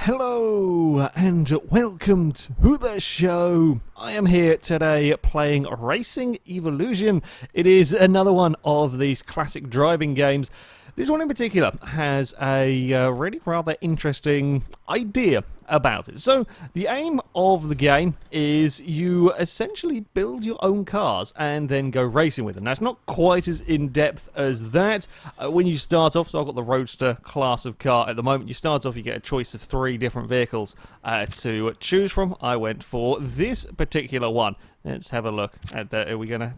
Hello and welcome to the show. I am here today playing Racing Evoluzione. It is another one of these classic driving games. This one in particular has a really rather interesting idea about it. So the aim of the game is you essentially build your own cars and then go racing with them. Now it's not quite as in-depth as that. When you start off, so I've got the Roadster class of car at the moment, you start off, you get a choice of 3 different vehicles to choose from. I went for this particular one. Let's have a look at the.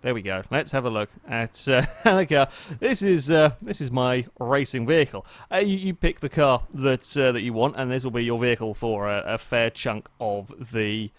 There we go. Let's have a look at the car. This is my racing vehicle. You pick the car that you want, and this will be your vehicle for a fair chunk of the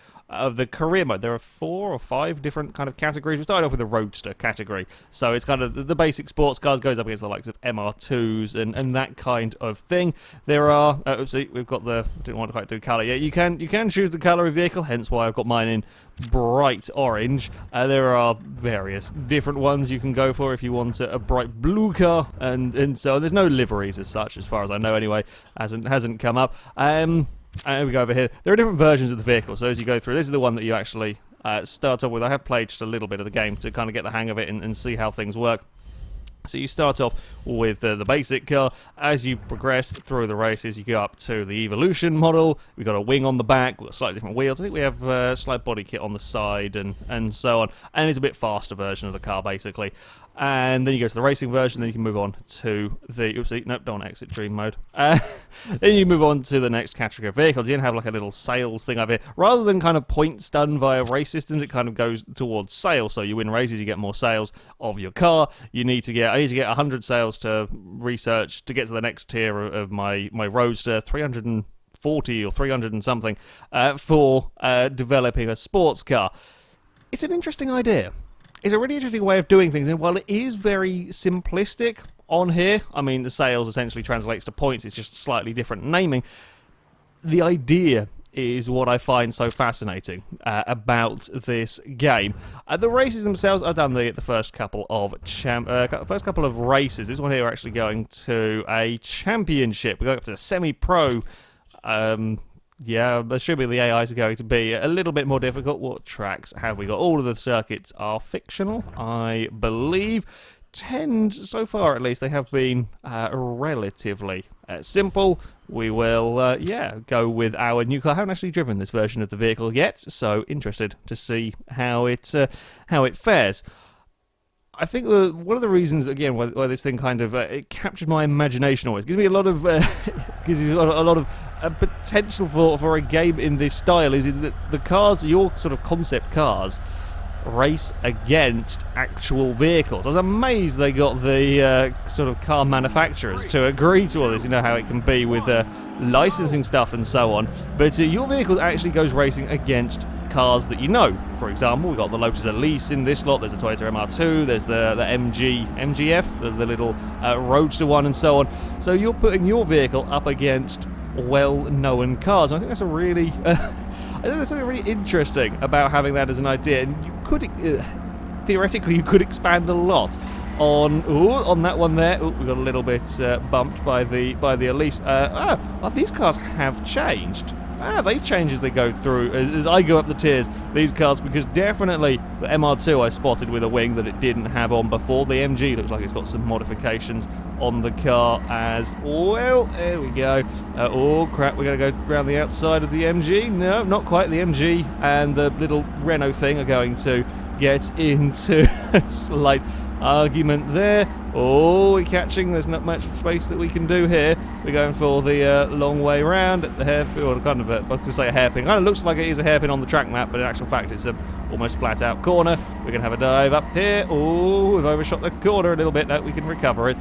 career mode. There are 4 or 5 different kind of categories. We started off with the Roadster category, so it's kind of the basic sports cars, goes up against the likes of MR2s and that kind of thing. There are oopsie, we've got the, didn't want to quite do colour. Yeah, you can choose the colour of vehicle, hence why I've got mine in bright orange. There are various different ones you can go for if you want a bright blue car, and so there's no liveries as such, as far as I know anyway. Hasn't come up. And we go over here. There are different versions of the vehicle, so as you go through, this is the one that you actually start off with. I have played just a little bit of the game to kind of get the hang of it and see how things work. So you start off with the basic car. As you progress through the races, you go up to the Evolution model. We've got a wing on the back, we've got slightly different wheels. I think we have a slight body kit on the side and so on. And it's a bit faster version of the car, basically. And then you go to the racing version, then you can move on to the... Oopsie, nope, don't want to exit dream mode. Then you move on to the next category of vehicles. You can have like a little sales thing over here. Rather than kind of points done via race systems, it kind of goes towards sales. So you win races, you get more sales of your car. I need to get 100 sales to research to get to the next tier of my Roadster, 340 or 300 and something for developing a sports car. It's an interesting idea. It's a really interesting way of doing things, and while it is very simplistic on here, I mean, the sales essentially translates to points, it's just slightly different naming. The idea is what I find so fascinating about this game. The races themselves, I've done the first couple of races. This one here, we're actually going to a championship. We're going up to a semi-pro. Yeah, assuming the AIs are going to be a little bit more difficult. What tracks have we got? All of the circuits are fictional, I believe. So far at least, they have been relatively simple. We will, go with our new car. I haven't actually driven this version of the vehicle yet, so interested to see how it fares. I think one of the reasons, again, why this thing kind of it captured my imagination always, gives me a lot of potential for a game in this style, is in that the cars, your sort of concept cars, race against actual vehicles. I was amazed they got the sort of car manufacturers to agree to all this. You know how it can be with licensing stuff and so on, but your vehicle actually goes racing against cars that you know. For example, we've got the Lotus Elise in this lot, there's a Toyota MR2, there's the MGF, the little Roadster one, and so on. So you're putting your vehicle up against well-known cars. And I think that's a really... I think there's something really interesting about having that as an idea, and you could theoretically you could expand a lot on that one there. We got a little bit bumped by the Elise. These cars have changed. They change as they go through, as I go up the tiers, these cars, because definitely the MR2 I spotted with a wing that it didn't have on before. The MG looks like it's got some modifications on the car as well. There we go. Oh crap, we're going to go around the outside of the MG. No, not quite. The MG and the little Renault thing are going to get into a slight argument there. Oh, we're catching. There's not much space that we can do here. We're going for the long way round at the hairpin, or kind of I was going to say a hairpin. Kind of looks like it is a hairpin on the track map, but in actual fact it's a almost flat out corner. We're going to have a dive up here. Oh, we've overshot the corner a little bit. No, we can recover it.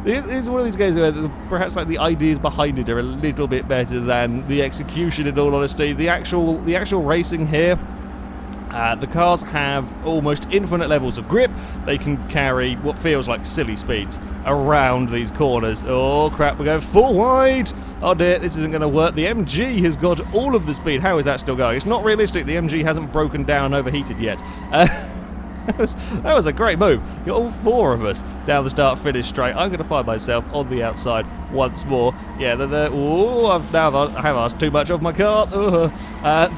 This is one of these games where perhaps like the ideas behind it are a little bit better than the execution, in all honesty. The actual racing here, the cars have almost infinite levels of grip. They can carry what feels like silly speeds around these corners. Oh crap, we're going full wide. Oh dear, this isn't going to work. The MG has got all of the speed. How is that still going? It's not realistic. The MG hasn't broken down and overheated yet. That was a great move. You're all four of us down the start-finish straight. I'm going to find myself on the outside once more. Yeah, I have asked too much of my car.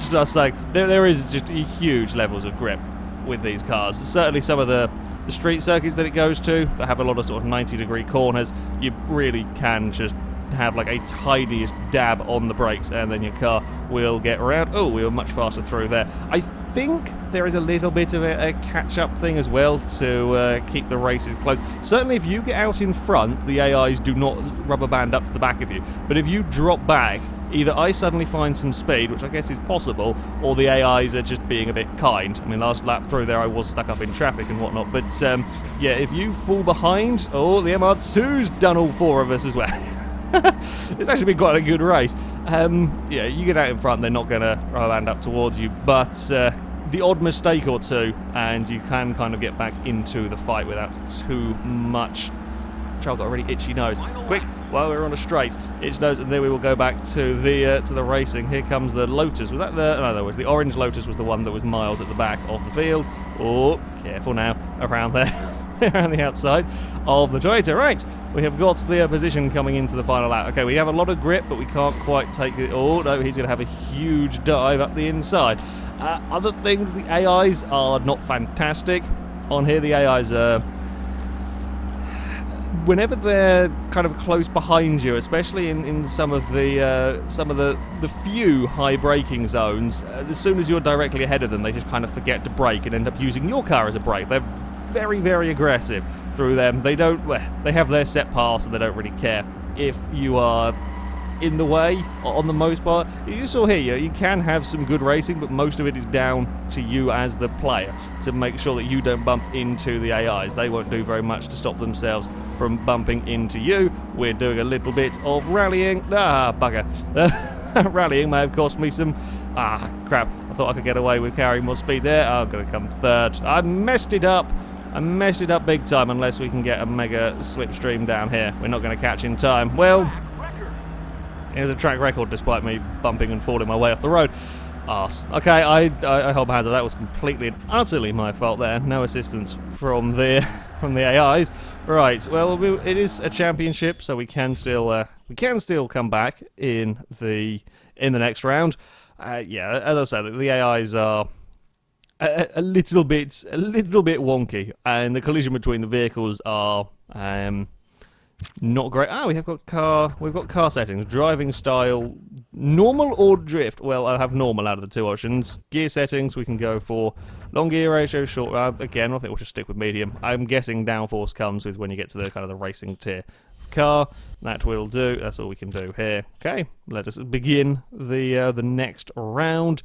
Just saying, there is just huge levels of grip with these cars. Certainly some of the street circuits that it goes to that have a lot of sort of 90-degree corners, you really can just have like a tiniest dab on the brakes and then your car will get around. Oh, we were much faster through there. I think there is a little bit of a catch-up thing as well to keep the races close. Certainly if you get out in front, the AIs do not rubber band up to the back of you. But if you drop back, either I suddenly find some speed, which I guess is possible, or the AIs are just being a bit kind. I mean, last lap through there I was stuck up in traffic and whatnot, but yeah, if you fall behind, the MR2's done all four of us as well. It's actually been quite a good race. Yeah, you get out in front, they're not going to rubber band up towards you, but the odd mistake or two, and you can kind of get back into the fight without too much. I've got a really itchy nose. Quick, while we're on a straight, itchy nose, and then we will go back to the racing. Here comes the Lotus. Was that the orange Lotus was the one that was miles at the back of the field. Oh, careful now around there. Around the outside of the Toyota. Right, we have got the position coming into the final lap. Okay, we have a lot of grip, but we can't quite take it. Oh no, he's going to have a huge dive up the inside. Other things, the AIs are not fantastic. On here, the AIs are... whenever they're kind of close behind you, especially in some of the few high braking zones, as soon as you're directly ahead of them, they just kind of forget to brake and end up using your car as a brake. They're very, very aggressive through them. They have their set paths and they don't really care if you are in the way on the most part. You saw here, you can have some good racing, but most of it is down to you as the player to make sure that you don't bump into the AIs. They won't do very much to stop themselves from bumping into you. We're doing a little bit of rallying. Bugger. Rallying may have cost me some... crap. I thought I could get away with carrying more speed there. I'm going to come third. I messed it up. I messed it up big time unless we can get a mega slipstream down here. We're not going to catch in time. Well, here's a track record despite me bumping and falling my way off the road. Arse. Okay, I hold my hands up. That was completely and utterly my fault there. No assistance from the AIs. Right. Well, it is a championship, so we can still come back in the next round. Yeah, as I said, the AIs are a little bit wonky, and the collision between the vehicles are not great. We've got car settings, driving style, normal or drift. Well, I'll have normal out of the two options. Gear settings, we can go for long gear ratio, short. Again, I think we'll just stick with medium. I'm guessing downforce comes with when you get to the kind of the racing tier of car. That will do. That's all we can do here. Okay, let us begin the next round.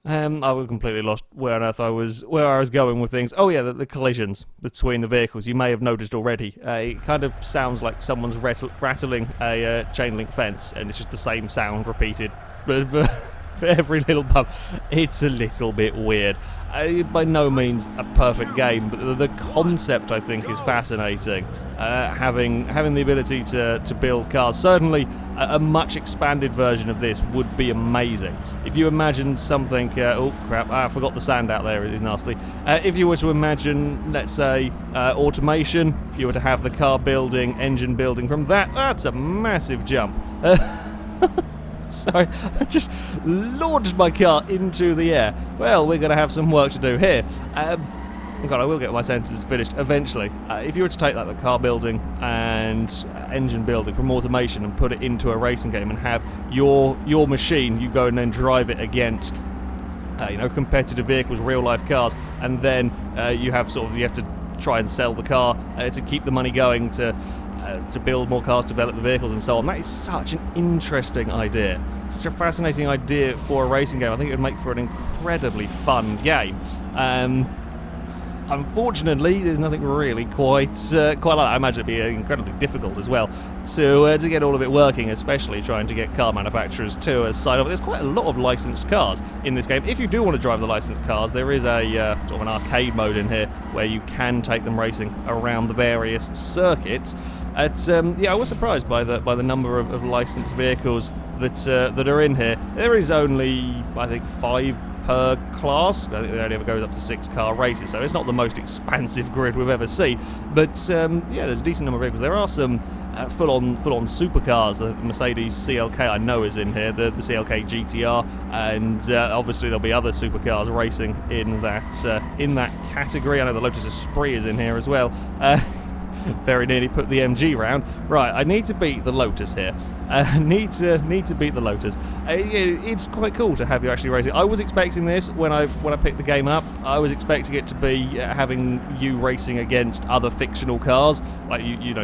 I was completely lost where on earth I was going with things. Oh yeah, the collisions between the vehicles. You may have noticed already. It kind of sounds like someone's rattling a chain link fence, and it's just the same sound repeated for every little bump. It's a little bit weird. By no means a perfect game, but the concept I think is fascinating. Having the ability to build cars. Certainly a much expanded version of this would be amazing. If you imagine something... oh crap, I forgot the sand out there, it is nasty. If you were to imagine, let's say, automation, you were to have the car building, engine building from that's a massive jump. Sorry, I just launched my car into the air. Well, we're going to have some work to do here. God, I will get my sentences finished eventually. If you were to take the car building and engine building from automation and put it into a racing game and have your machine, you go and then drive it against competitive vehicles, real life cars, and then you have to try and sell the car to keep the money going to build more cars, develop the vehicles and so on. That is such an interesting idea. Such a fascinating idea for a racing game. I think it would make for an incredibly fun game. Unfortunately, there's nothing really quite like that. I imagine it'd be incredibly difficult as well to get all of it working, especially trying to get car manufacturers to sign up. There's quite a lot of licensed cars in this game. If you do want to drive the licensed cars, there is a sort of an arcade mode in here where you can take them racing around the various circuits. I was surprised by the number of licensed vehicles that are in here. There is only, I think, 5 per class. I think it only ever goes up to 6-car races, so it's not the most expansive grid we've ever seen. But yeah, there's a decent number of vehicles. There are some full-on supercars. The Mercedes CLK I know is in here, the CLK GTR, and obviously there'll be other supercars racing in that category. I know the Lotus Esprit is in here as well. Very nearly put the MG round. Right, I need to beat the Lotus here. Need to beat the Lotus. It's quite cool to have you actually racing. I was expecting this when I picked the game up. I was expecting it to be having you racing against other fictional cars. Like you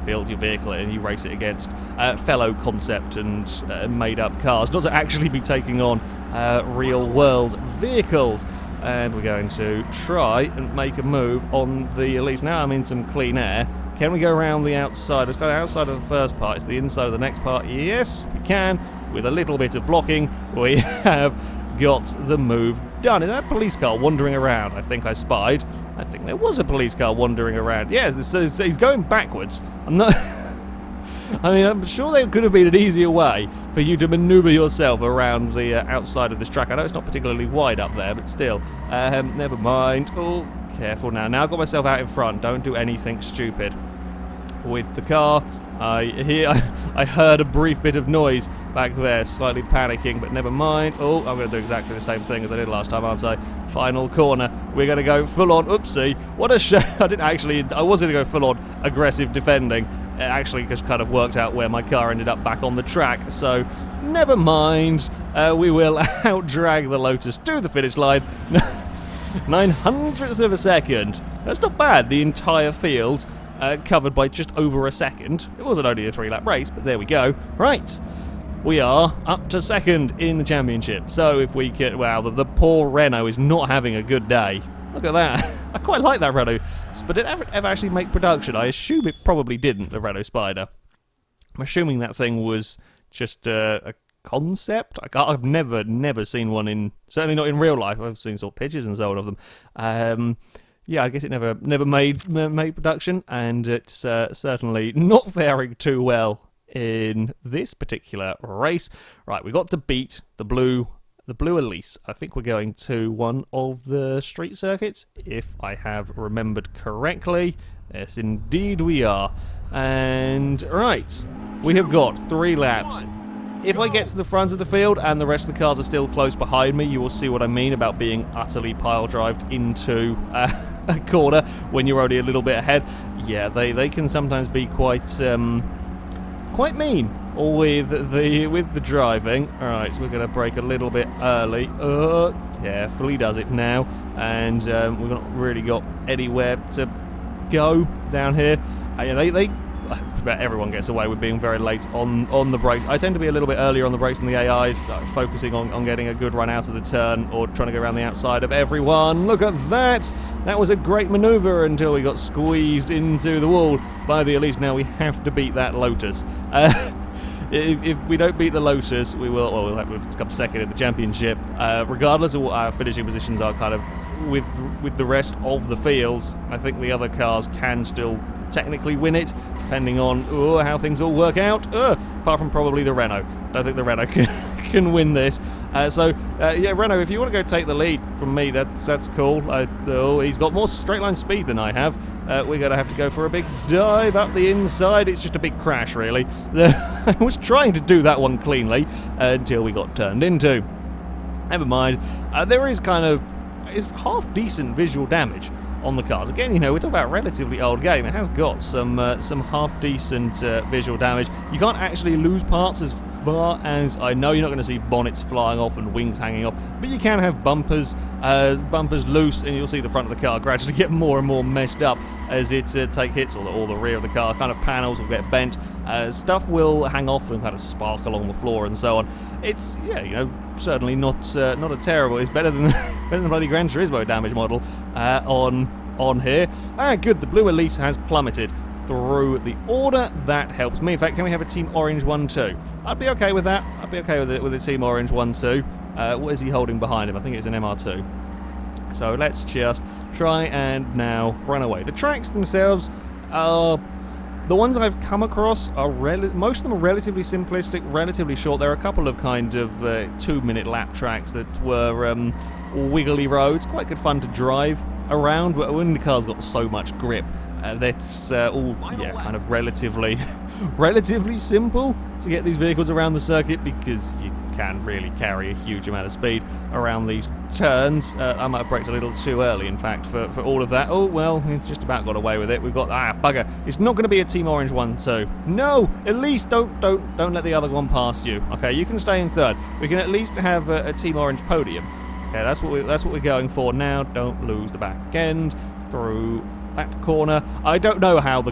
build your vehicle and you race it against fellow concept and made up cars. Not to actually be taking on real world vehicles. And we're going to try and make a move on the Elise. Now I'm in some clean air. Can we go around the outside? Let's go outside of the first part. It's the inside of the next part. Yes, we can. With a little bit of blocking, we have got the move done. Is that a police car wandering around? I think I spied. I think there was a police car wandering around. Yeah, he's going backwards. I'm not... I mean, I'm sure there could have been an easier way for you to manoeuvre yourself around the outside of this track. I know it's not particularly wide up there, but still. Never mind. Oh, careful now. Now I've got myself out in front. Don't do anything stupid with the car. I heard a brief bit of noise back there, slightly panicking, but never mind. Oh, I'm going to do exactly the same thing as I did last time, aren't I? Final corner. We're going to go full-on. Oopsie. What a shame. I was going to go full-on aggressive defending. It actually just kind of worked out where my car ended up back on the track, so never mind. We will out-drag the Lotus to the finish line. 900ths of a second. That's not bad. The entire field covered by just over a second. It wasn't only a 3-lap race, but there we go. Right. We are up to second in the championship. So if we can... Wow, the poor Renault is not having a good day. Look at that. I quite like that Renault. But did it ever actually make production? I assume it probably didn't, the Renault Spider. I'm assuming that thing was just a concept. I've never seen one in... Certainly not in real life. I've seen sort of pictures and so on of them. Yeah, I guess it never made production, and it's certainly not faring too well in this particular race. Right, we got to beat the blue Elise. I think we're going to one of the street circuits, if I have remembered correctly. Yes, indeed we are. And right, we have got 3 laps. If I get to the front of the field and the rest of the cars are still close behind me, you will see what I mean about being utterly pile-drived into a corner when you're only a little bit ahead. Yeah, they can sometimes be quite mean with the driving. All right, so we're going to brake a little bit early. Carefully does it now, and we've not really got anywhere to go down here. Everyone gets away with being very late on the brakes. I tend to be a little bit earlier on the brakes than the AIs, focusing on getting a good run out of the turn or trying to go around the outside of everyone. Look at that! That was a great manoeuvre until we got squeezed into the wall by the Elise. Now we have to beat that Lotus. If we don't beat the Lotus, we'll come second in the championship. Regardless of what our finishing positions are, kind of with the rest of the field, I think the other cars can still technically win it, depending on how things all work out. Apart from probably the Renault. I don't think the Renault can win this. Yeah, Renault, if you want to go take the lead from me, that's cool. He's got more straight line speed than I have. We're going to have to go for a big dive up the inside. It's just a big crash, really. I was trying to do that one cleanly until we got turned into. Never mind. There is it's half decent visual damage on the cars. Again, we're talking about a relatively old game. It has got some half-decent visual damage. You can't actually lose parts as far as I know. You're not going to see bonnets flying off and wings hanging off, but you can have bumpers loose, and you'll see the front of the car gradually get more and more messed up as it take hits, or the rear of the car. Kind of panels will get bent. Stuff will hang off and kind of spark along the floor and so on. It's certainly not a terrible. It's better than the bloody Gran Turismo damage model on here. Good. The blue Elise has plummeted through the order. That helps me. In fact, can we have a Team Orange 1-2? I'd be okay with that. I'd be okay with a Team Orange 1-2. What is he holding behind him? I think it's an MR2. So let's just try and now run away. The tracks themselves are The ones I've come across are most of them are relatively simplistic, relatively short. There are a couple of kind of 2-minute lap tracks that were wiggly roads, quite good fun to drive around, but when the car's got so much grip, that's all kind of relatively simple to get these vehicles around the circuit, because you can really carry a huge amount of speed around these turns. I might have braked a little too early, in fact, for all of that. Oh, well, we just about got away with it. We've got, bugger. It's not going to be a Team Orange 1-2. No, at least don't let the other one past you. Okay, you can stay in third. We can at least have a Team Orange podium. Okay, that's what we're going for now. Don't lose the back end through that corner. I don't know how the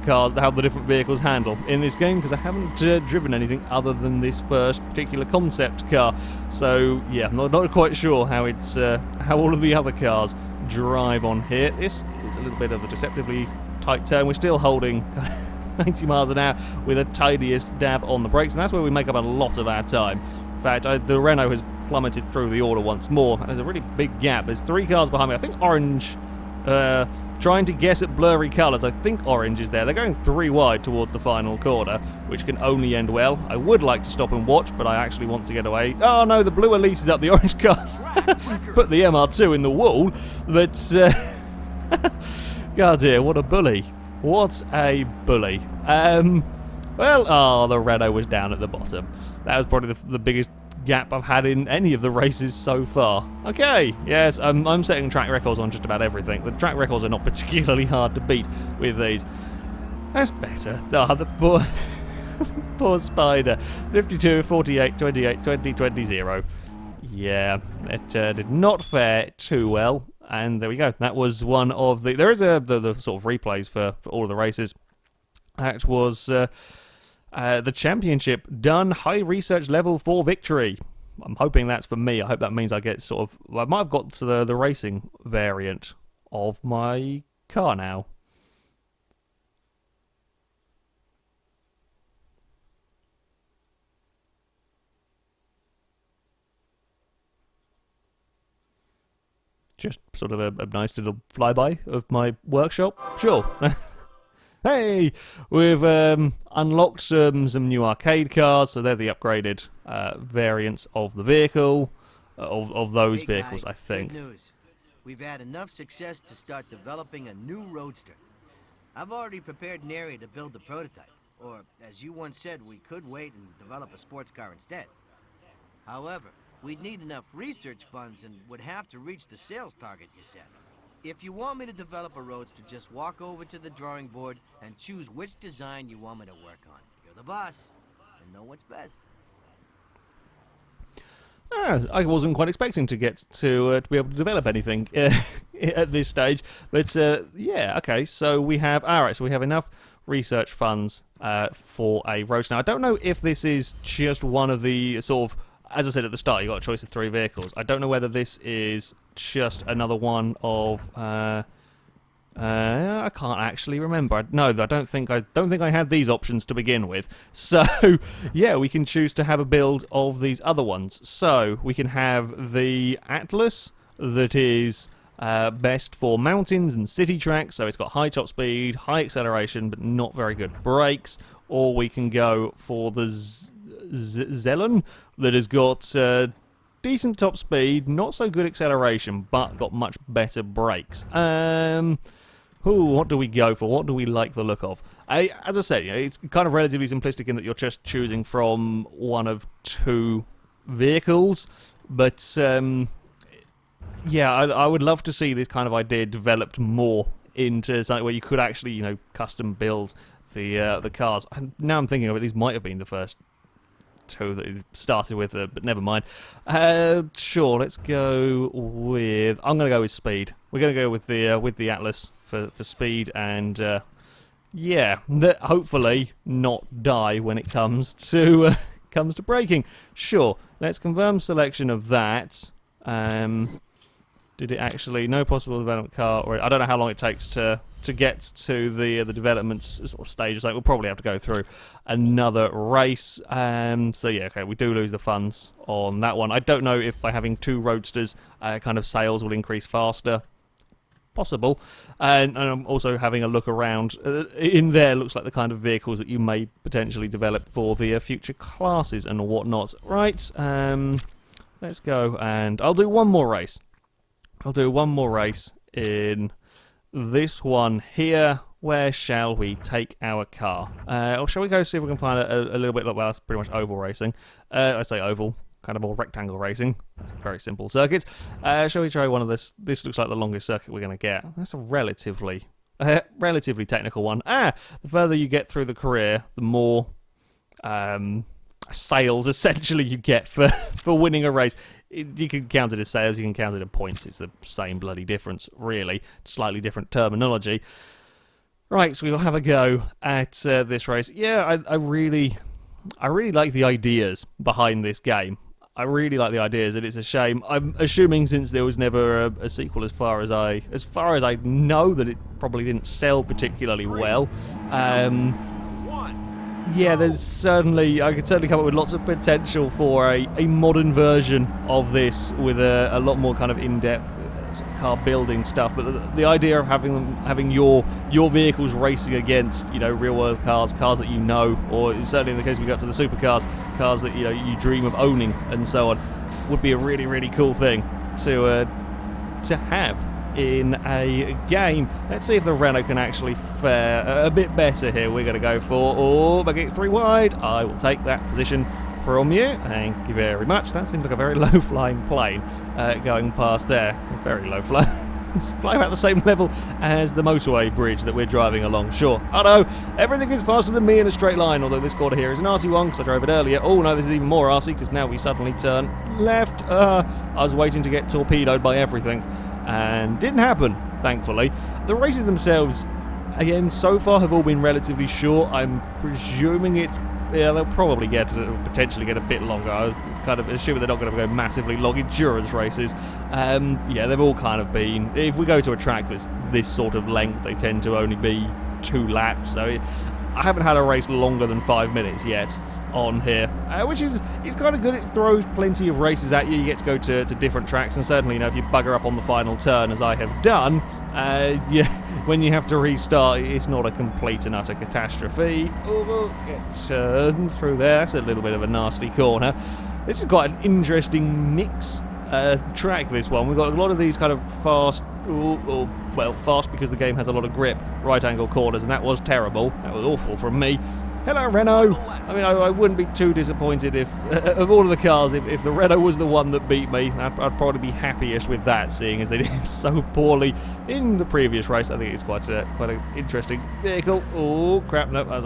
different vehicles handle in this game, because I haven't driven anything other than this first particular concept car. So yeah, I'm not quite sure how it's how all of the other cars drive on here. This is a little bit of a deceptively tight turn. We're still holding 90 miles an hour with the tiniest dab on the brakes, and that's where we make up a lot of our time. In fact, the Renault has plummeted through the order once more. There's a really big gap. There's 3 cars behind me. I think Orange, trying to guess at blurry colours, I think Orange is there. They're going 3 wide towards the final corner, which can only end well. I would like to stop and watch, but I actually want to get away. Oh no, the blue Elise is up, the orange car put the MR2 in the wall, but God dear, what a bully. What a bully. The Renault was down at the bottom. That was probably the biggest gap I've had in any of the races so far. Okay, yes, I'm setting track records on just about everything. The track records are not particularly hard to beat with these. That's better. The poor, poor Spider. 52, 48, 28, 20, 20, 0. Yeah, it did not fare too well. And there we go. That was one of the... There is the sort of replays for all of the races. That was... the championship done, high research level for victory. I'm hoping that's for me. I hope that means I get sort of... Well, I might have got to the racing variant of my car now. Just sort of a nice little flyby of my workshop. Sure. Hey, we've unlocked some new arcade cars, so they're the upgraded variants of the vehicle, of those vehicles, I think. Good news. We've had enough success to start developing a new roadster. I've already prepared an area to build the prototype, or as you once said, we could wait and develop a sports car instead. However, we'd need enough research funds and would have to reach the sales target you set. If you want me to develop a roadster, just walk over to the drawing board and choose which design you want me to work on. You're the boss, and know what's best. I wasn't quite expecting to get to be able to develop anything at this stage, but yeah, okay. So we have so we have enough research funds for a roadster. Now, I don't know if this is just one of the sort of, as I said at the start, you got a choice of 3 vehicles. I don't know whether this is just another one of. I can't actually remember. No, I don't think I had these options to begin with. So yeah, we can choose to have a build of these other ones. So we can have the Atlas that is best for mountains and city tracks. So it's got high top speed, high acceleration, but not very good brakes. Or we can go for the Zelen that has got decent top speed, not so good acceleration, but got much better brakes. What do we go for? What do we like the look of? As I said, it's kind of relatively simplistic in that you're just choosing from one of 2 vehicles, but yeah, I would love to see this kind of idea developed more into something where you could actually, custom build the cars. Now I'm thinking of it, these might have been the first 2 that it started with, but never mind. Sure, let's go with... I'm going to go with speed. We're going to go with the Atlas for speed, and yeah, hopefully not die when it comes to braking. Sure, let's confirm selection of that. Did it actually... No possible development car, or I don't know how long it takes to get to the development sort of stage. So we'll probably have to go through another race. So yeah, okay, we do lose the funds on that one. I don't know if by having 2 roadsters, kind of sales will increase faster. possible. And I'm also having a look around. In there looks like the kind of vehicles that you may potentially develop for the future classes and whatnot. Right, let's go, and I'll do one more race. I'll do one more race in this one here. Where shall we take our car? Or shall we go see if we can find a little bit, well, that's pretty much oval racing. I say oval, kind of more rectangle racing. Very simple circuits. Shall we try one of this? This looks like the longest circuit we're going to get. That's a relatively technical one. The further you get through the career, the more sales essentially you get for winning a race. You can count it as sales, you can count it as points. It's the same bloody difference, really. Slightly different terminology. Right, so we'll have a go at this race. Yeah, I really like the ideas behind this game. I really like the ideas, and it's a shame. I'm assuming since there was never a sequel, as far as I know, that it probably didn't sell particularly well. Yeah, I could certainly come up with lots of potential for a modern version of this with a lot more kind of in-depth car building stuff. But the idea of having your vehicles racing against real world cars that you know, or certainly in the case we got to the supercars, cars that you dream of owning and so on, would be a really, really cool thing to have in a game. Let's see if the Renault can actually fare a bit better here. We're going to go for, make it 3 wide. I will take that position from you. Thank you very much. That seems like a very low-flying plane going past there. Very low-flying. It's flying about the same level as the motorway bridge that we're driving along. Sure. Oh no, everything is faster than me in a straight line, although this corner here is an RC one because I drove it earlier. Oh no, this is even more RC because now we suddenly turn left. I was waiting to get torpedoed by everything, and didn't happen, thankfully. The races themselves, again, so far have all been relatively short. I'm presuming they'll probably potentially get a bit longer. I was kind of assuming they're not going to go massively long endurance races. Yeah, they've all kind of been. If we go to a track that's this sort of length, they tend to only be 2 laps. So I haven't had a race longer than 5 minutes yet on here, which is kind of good. It throws plenty of races at you. You get to go to different tracks, and certainly, if you bugger up on the final turn, as I have done, when you have to restart, it's not a complete and utter catastrophe. Oh, we'll get turned through there. That's a little bit of a nasty corner. This is quite an interesting mix track, this one. We've got a lot of these kind of fast, fast because the game has a lot of grip, right angle corners, and that was terrible. That was awful from me. Hello, Renault. I mean, I wouldn't be too disappointed if, of all of the cars, if the Renault was the one that beat me. I'd probably be happiest with that, seeing as they did so poorly in the previous race. I think it's quite an interesting vehicle. Oh, crap, no, I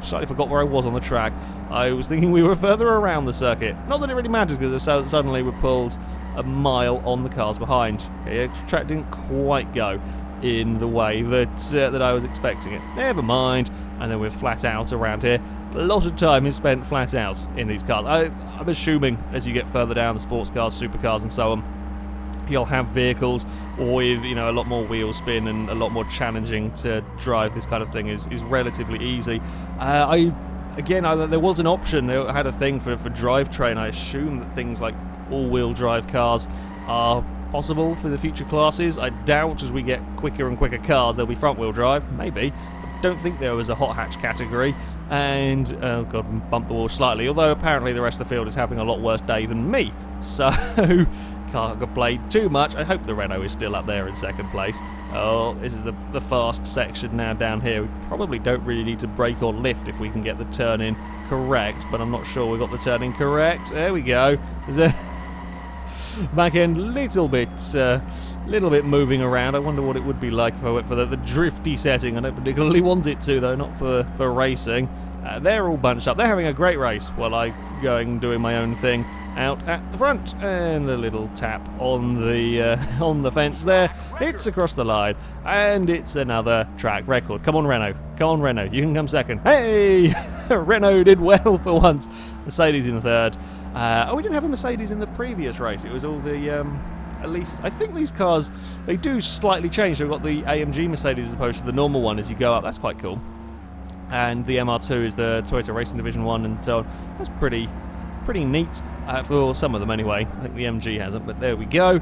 slightly forgot where I was on the track. I was thinking we were further around the circuit. Not that it really matters, because suddenly we're pulled a mile on the cars behind. The track didn't quite go in the way that I was expecting it. Never mind. And then we're flat out around here. A lot of time is spent flat out in these cars. I'm assuming as you get further down, the sports cars, supercars and so on, you'll have vehicles with a lot more wheel spin and a lot more challenging to drive. This kind of thing is relatively easy. There was an option. They had a thing for drivetrain. I assume that things like all-wheel drive cars are possible for the future classes. I doubt as we get quicker and quicker cars there'll be front-wheel drive. Maybe. Don't think there was a hot hatch category, and oh god, bumped the wall slightly, although apparently the rest of the field is having a lot worse day than me, so can't complain too much. I hope the Renault is still up there in second place. Oh, this is the fast section now down here. We probably don't really need to brake or lift if we can get the turn in correct, but I'm not sure we got the turn in correct. There we go. There's a back end little bit moving around. I wonder what it would be like if I went for the drifty setting. I don't particularly want it to, though, not for racing. They're all bunched up. They're having a great race while I doing my own thing out at the front. And a little tap on the fence there. It's across the line, and it's another track record. Come on, Renault. Come on, Renault. You can come second. Hey! Renault did well for once. Mercedes in third. We didn't have a Mercedes in the previous race. It was all the at least I think these cars, they do slightly change. They've got the AMG Mercedes as opposed to the normal one as you go up. That's quite cool. And the MR2 is the Toyota Racing Division 1, and so that's pretty neat for some of them anyway. I think the MG hasn't, but there we go.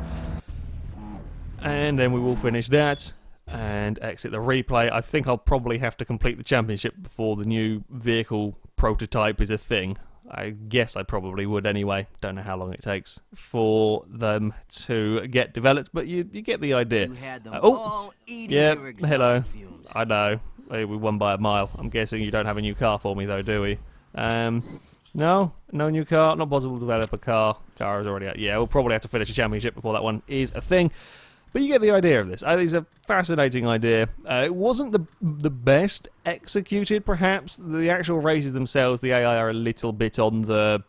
and then we will finish that and exit the replay. I think I'll probably have to complete the championship before the new vehicle prototype is a thing. I guess I probably would anyway. Don't know how long it takes for them to get developed, but you get the idea. You had them all eating your exhaust hello. fumes. I know. We won by a mile. I'm guessing you don't have a new car for me though, do we? No new car. Not possible to develop a car. Car is already out. Yeah, we'll probably have to finish a championship before that one is a thing. But you get the idea of this. I think it's a fascinating idea. It wasn't the best executed, perhaps. The actual races themselves, the AI are a little bit on the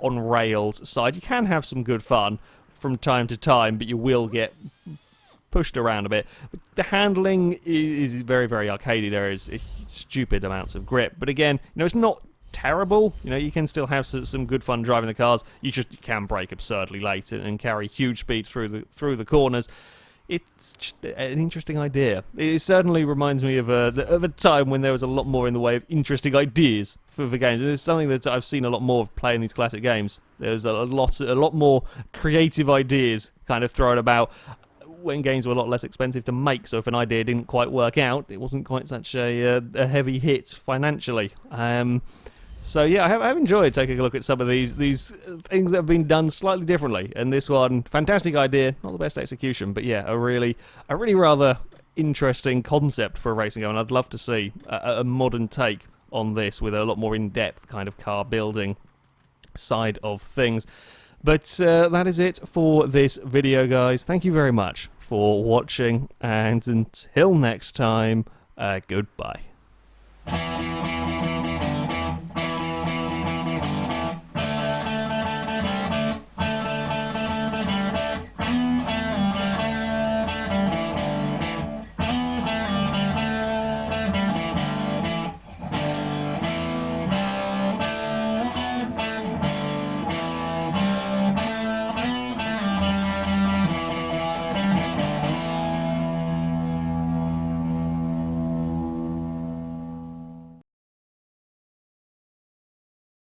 on rails side. You can have some good fun from time to time, but you will get pushed around a bit. The handling is very, very arcadey. There is stupid amounts of grip. But again, it's not terrible. You can still have some good fun driving the cars. You can brake absurdly late and carry huge speed through the corners. It's just an interesting idea. It certainly reminds me of a time when there was a lot more in the way of interesting ideas for games. And it's something that I've seen a lot more of playing these classic games. There's a lot more creative ideas kind of thrown about when games were a lot less expensive to make. So if an idea didn't quite work out, it wasn't quite such a heavy hit financially. So yeah, I have enjoyed taking a look at some of these things that have been done slightly differently. And this one, fantastic idea, not the best execution, but yeah, a really rather interesting concept for a racing game. And I'd love to see a modern take on this with a lot more in-depth kind of car building side of things. But that is it for this video, guys. Thank you very much for watching, and until next time, goodbye.